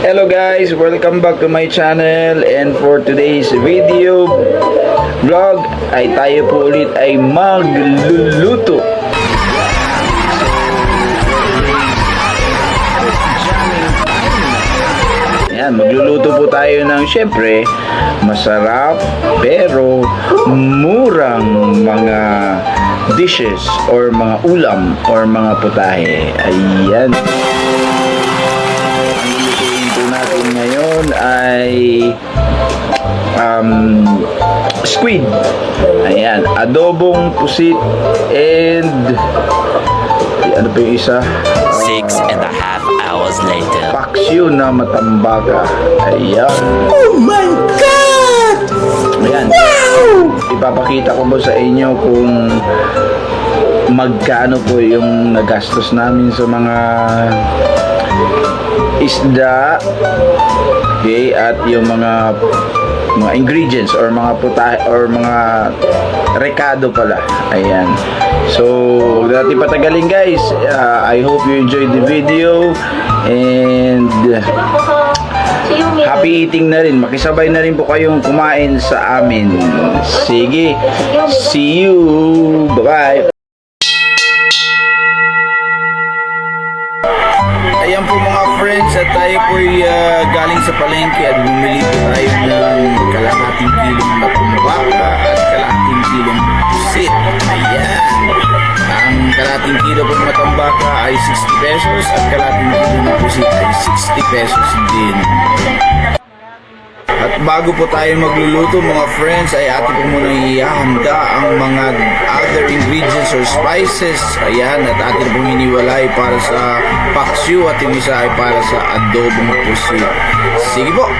Hello guys, welcome back to my channel, and for today's video vlog ay tayo po ulit ay magluluto. Yan, magluluto po tayo ng syempre masarap pero murang mga dishes or mga ulam or mga putahe. Ayan. Natin ngayon ay squid. Ayan, adobong pusit and ano pa yung isa? 6.5 hours later. Paksiw na matambaga. Ayan. Oh my God! Ayan. Wow! Ipapakita ko po sa inyo kung magkano po yung nagastos namin sa mga isda, okay, at yung mga ingredients or mga putahe or mga rekado pala. Ayan. So, huwag natin patagalin guys. I hope you enjoyed the video and happy eating na rin. Makisabay na rin po kayong kumain sa amin. Sige. See you. Bye-bye. Ayan po mga friends, at tayo po'y galing sa palengke at bumili po tayo ng kalahating kilong matumbaka at kalahating kilong pusit. Ayan. Ang kalahating kilo po matumbaka ay 60 pesos at kalahating kilo ng pusit ay 60 pesos din. At bago po tayo magluluto mga friends ay atin po muna ihahanda ang mga other ingredients or spices. Ayan, at atin po hiniwalay para sa paksiw at yung isa ay para sa adobong pusit. Sige po!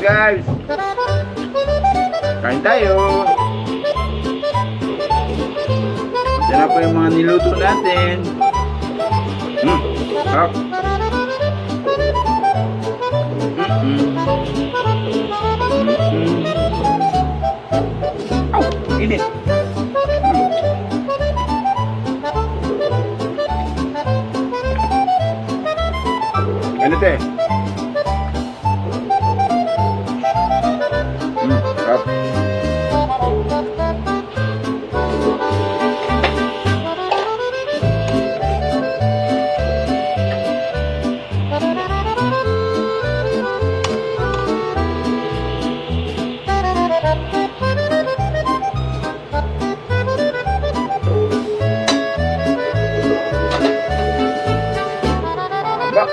guys. Kain tayo. Ito na po yung mga niluto natin. Sarap. Aw, init. Ano te? Sarap. Ba?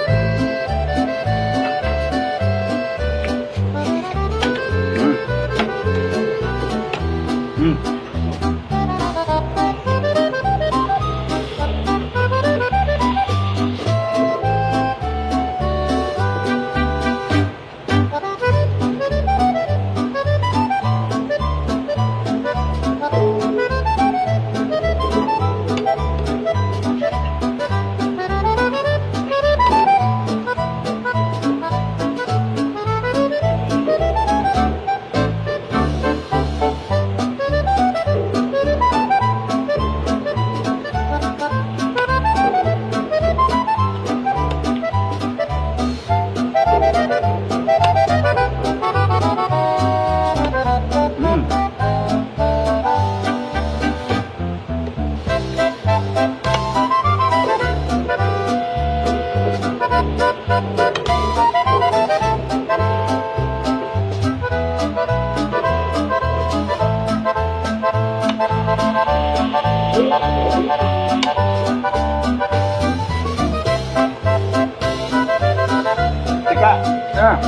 Teka, Sarap.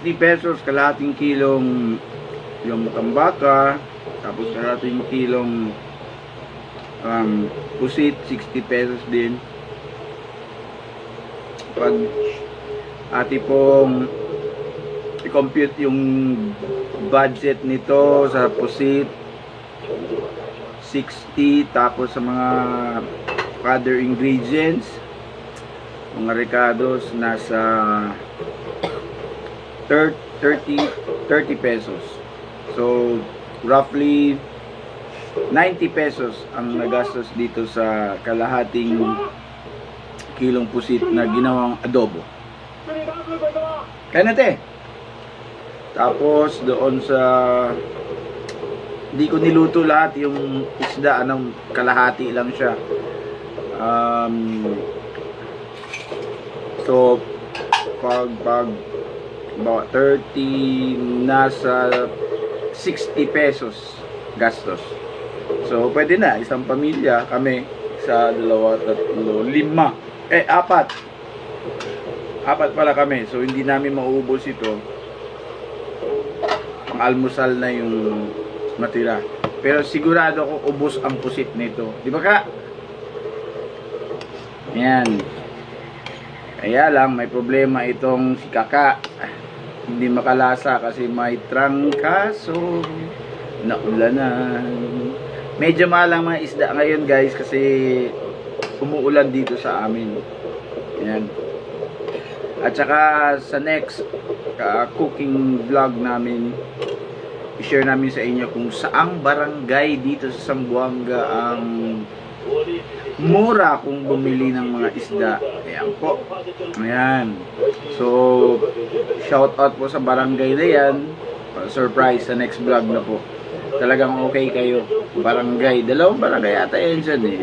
₱60 kalahating kilong yung tambaka, tapos kalahating kilong pusit, ₱60 din. Pag ati pong i-compute yung budget nito sa pusit, 60, tapos sa mga other ingredients, mga ricados, nasa ₱30. So roughly ₱90 ang nagastos dito sa kalahating kilong pusit na ginawang adobo. Kaya natin. Tapos doon sa, hindi ko niluto lahat yung isda, anong kalahati lang siya. So pag about 30, nasa ₱60 gastos. So pwede na, isang pamilya kami, isa, dalawa, tatlo, lima, apat pala kami. So hindi namin mauubos ito. Pang almusal na yung matira. Pero sigurado ko ubos ang pusit nito, di ba ka? Yan. Kaya lang may problema itong si Kaka, hindi makalasa kasi may trangkaso, naulanan. Medyo mahal ang mga isda ngayon guys kasi umuulan dito sa amin. Yan. At saka sa next cooking vlog namin, i-share namin sa inyo kung saang barangay dito sa Zamboanga ang mura kung bumili ng mga isda. Ayan po. Ayan. So, shout out po sa barangay na yan. Surprise sa next vlog na po. talagang okay kayo. Barangay, dalawang barangay ata yun dyan eh.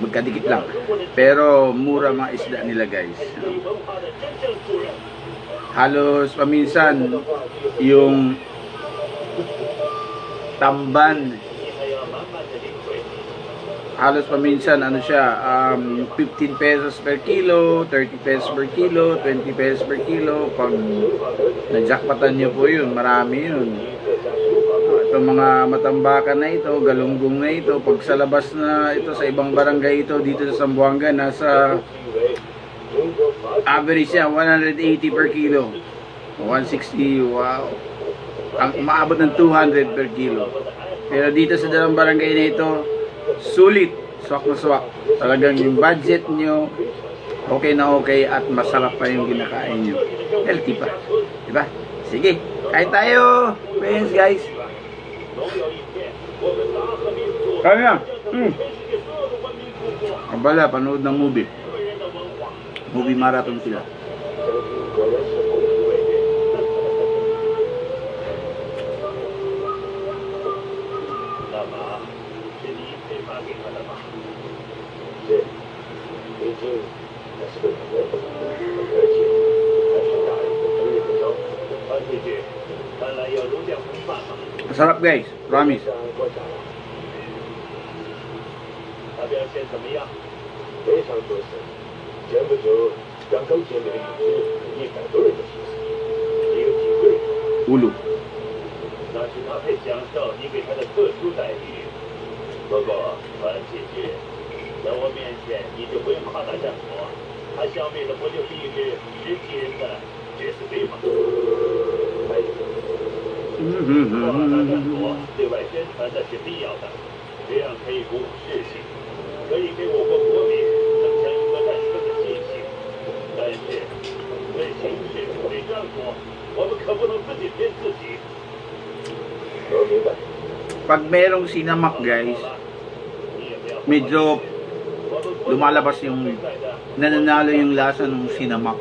Magkadikit lang. Pero mura mga isda nila guys. Halos paminsan yung tamban, halos paminsan ano siya, 15 pesos per kilo, 30 pesos per kilo, 20 pesos per kilo. Pag na-jackpotan nyo po yun, marami yun. Itong mga matambakan na ito, galunggong na ito, pag sa labas na ito sa ibang barangay ito, dito sa Zamboanga, nasa average siya 180 per kilo, 160, wow. Ang umaabot ng 200 per kilo. Pero dito sa dalawang barangay na ito, sulit, swak na swak. Talagang yung budget nyo, okay na okay at masarap pa yung ginakain nyo. Healthy pa. Diba? Sige, kain tayo, friends guys. Kaya, abala, panood ng movie. Movie marathon sila. Masarap guys, promise. 他表现怎么样？非常出色。前不久刚刚见面已经100多人的心思，只有几个人。乌鲁。那是他配享受你给他的特殊待遇。不过，樊姐姐，在我面前你就不用夸大战果，他消灭的不就是一支10几人的决死队吗？还有，夸大战果对外宣传那是必要的，这样可以鼓舞士气。 可以给我国国民增强一个战争的信心，但是对形势、对战果，我们可不能自己骗自己。我明白。 Pag merong sinamak guys, medyo lumalabas yung nananalo yung lasa ng sinamak.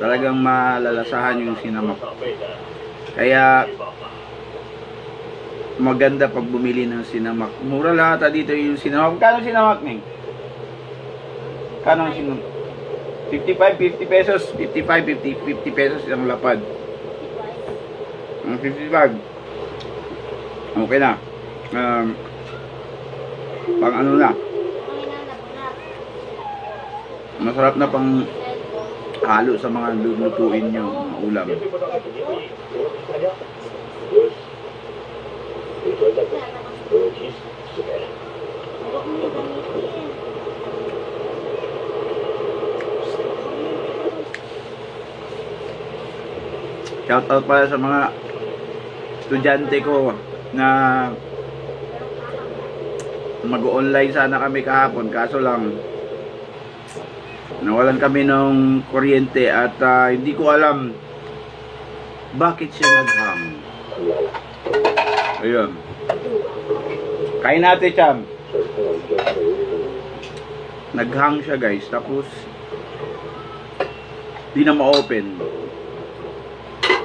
Talagang malalasahan yung sinamak. Kaya maganda pag bumili ng sinamak. Mura lahat dito yung sinamak. Kano sinamak, Ning? Kano sinamak? 55, 50 pesos. 55, 50 pesos ang lapad. 55. Okay na. Pang ano na. Masarap na pang halo sa mga lulutuin nyo, mga ulam. Shout out pala sa mga estudyante ko na mag-online sana kami kahapon, kaso lang nawalan kami ng kuryente at hindi ko alam bakit siya naghang. Ayun. Kain natin, Cham. Naghang siya guys, tapos di na ma-open.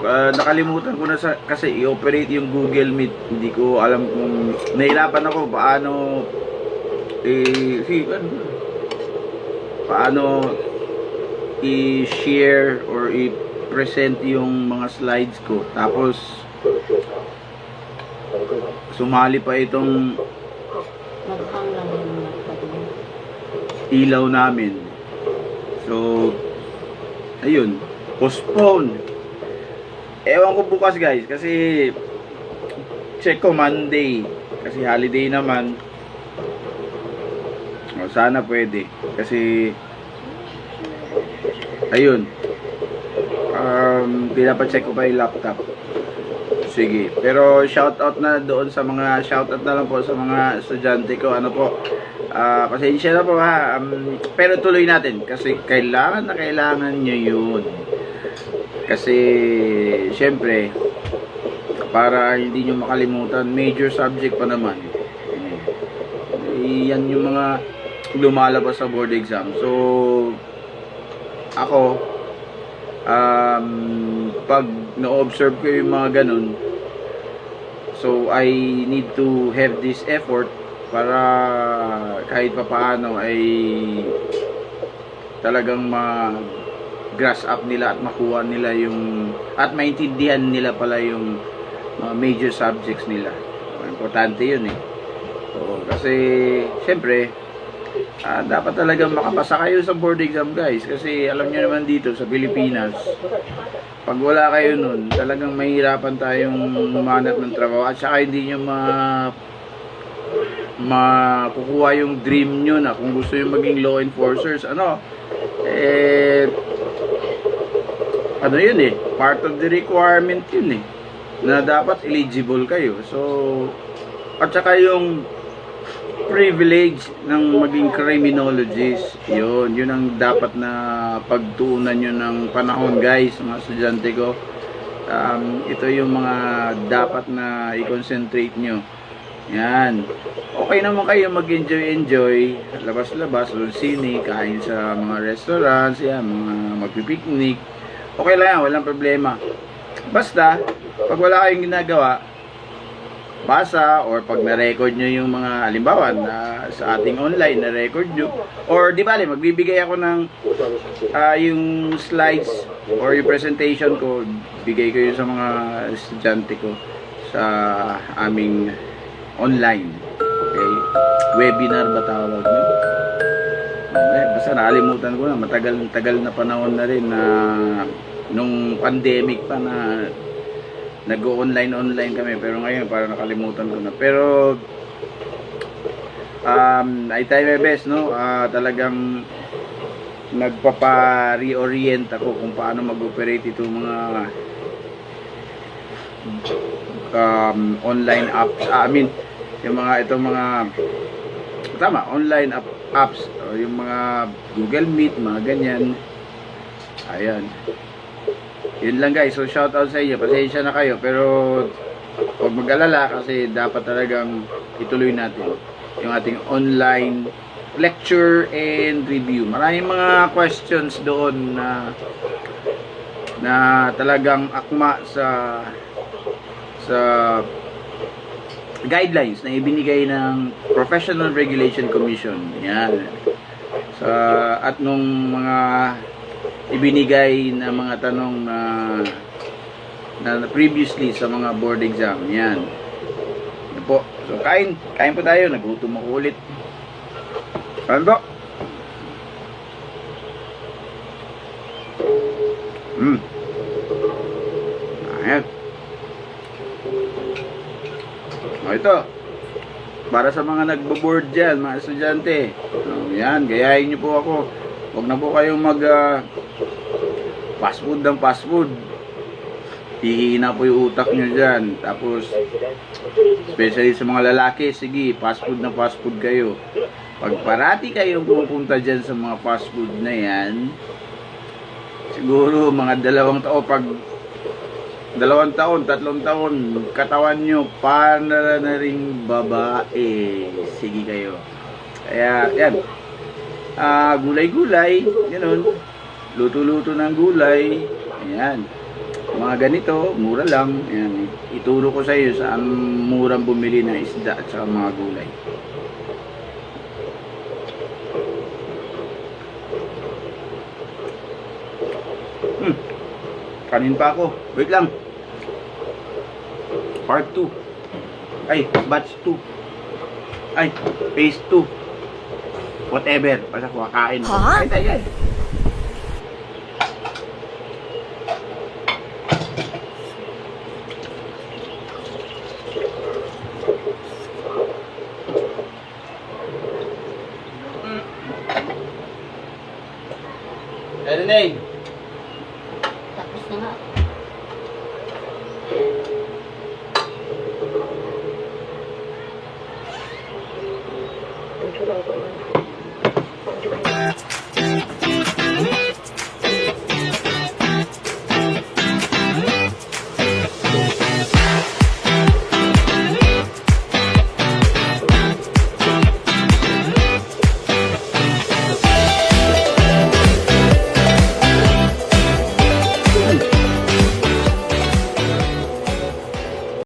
Nakalimutan ko na kasi i-operate yung Google Meet. Hindi ko alam kung nahirapan ako paano paano i-share or i-present yung mga slides ko. Tapos sumali pa itong ilaw namin. So ayun, postpone. Ewan ko bukas guys, kasi check ko Monday, kasi holiday naman. O, sana pwede, kasi ayun, pinapacheck ko pa yung laptop. Sige, pero shoutout na doon sa mga, shoutout na lang po sa mga estudyante ko. Ano po, pasensya na po ha, pero tuloy natin kasi kailangan na kailangan nyo yun. Kasi syempre para hindi nyo makalimutan, major subject pa naman. Yan yung mga lumalabas sa board exam. So ako pag na-observe ko yung mga ganun, So I need to have this effort para kahit papaano ay talagang ma-grasp up nila at makuha nila yung at maintindihan nila pala yung major subjects nila. Importante yun eh. So, kasi syempre dapat talagang makapasa kayo sa board exam, guys, kasi alam niyo naman dito sa Pilipinas, pag wala kayo nun, talagang mahirapan tayong humanap ng trabaho at saka hindi nyo makukuha yung dream nyo na kung gusto yung maging law enforcers, ano yun eh, part of the requirement yun eh, na dapat eligible kayo. So, at saka yung privilege ng maging criminologist, yun ang dapat na pagtuunan nyo ng panahon, guys, mga estudyante ko. Ito yung mga dapat na i-concentrate nyo. Yan. Okay naman kayo mag-enjoy, labas-labas, sine, kain sa mga restaurants, yan, mga magpipiknik. Okay lang yan, walang problema. Basta, pag wala kayong ginagawa, basa, or pag na-record nyo yung mga halimbawa na sa ating online na-record nyo, or di bale, magbibigay ako ng yung slides or yung presentation ko, bigay ko yun sa mga estudyante ko sa aming online, okay, webinar ba tawag nyo? Basta nakalimutan ko na, matagal na panahon na rin na nung pandemic pa na nag-online kami, pero ngayon parang nakalimutan ko na. Pero I try my best, no? Talagang nagpapa-reorient ako kung paano mag-operate itong mga online apps. Yung mga itong mga online apps, o yung mga Google Meet, mga ganyan. Ayan. Yun lang, guys. So shout out sa inyo. Pasensya na kayo, pero huwag mag-alala kasi dapat talagang ituloy natin yung ating online lecture and review. Maraming mga questions doon na talagang akma sa guidelines na ibinigay ng Professional Regulation Commission. Yan. At nung mga ibinigay na mga tanong na previously sa mga board exam. Yan. Yan po. So kain po tayo. Nagutom ako ulit. Kain po. Ayan. O ito, para sa mga nagbo-board dyan, mga estudyante, yan, gayahin nyo po ako. Huwag na po kayong fast food ng fast food. Hihina po yung utak nyo dyan. Tapos especially sa mga lalaki, sige, fast food na fast food kayo. Pag parati kayong pupunta dyan sa mga fast food na yan, siguro mga 2 taon, pag 2 taon, 3 taon, katawan nyo para na ring babae. Sige kayo. Kaya yan, gulay-gulay, gano'n, luto-luto ng gulay, ayan, mga ganito, mura lang, ayan, ituro ko sa iyo saan murang bumili ng isda at saka mga gulay. Kanin pa ako, wait lang, part 2, ay, batch 2, ay, phase 2, whatever, basta kakain. Huh? Ay. Erenay. Tapos na nga. Thank you.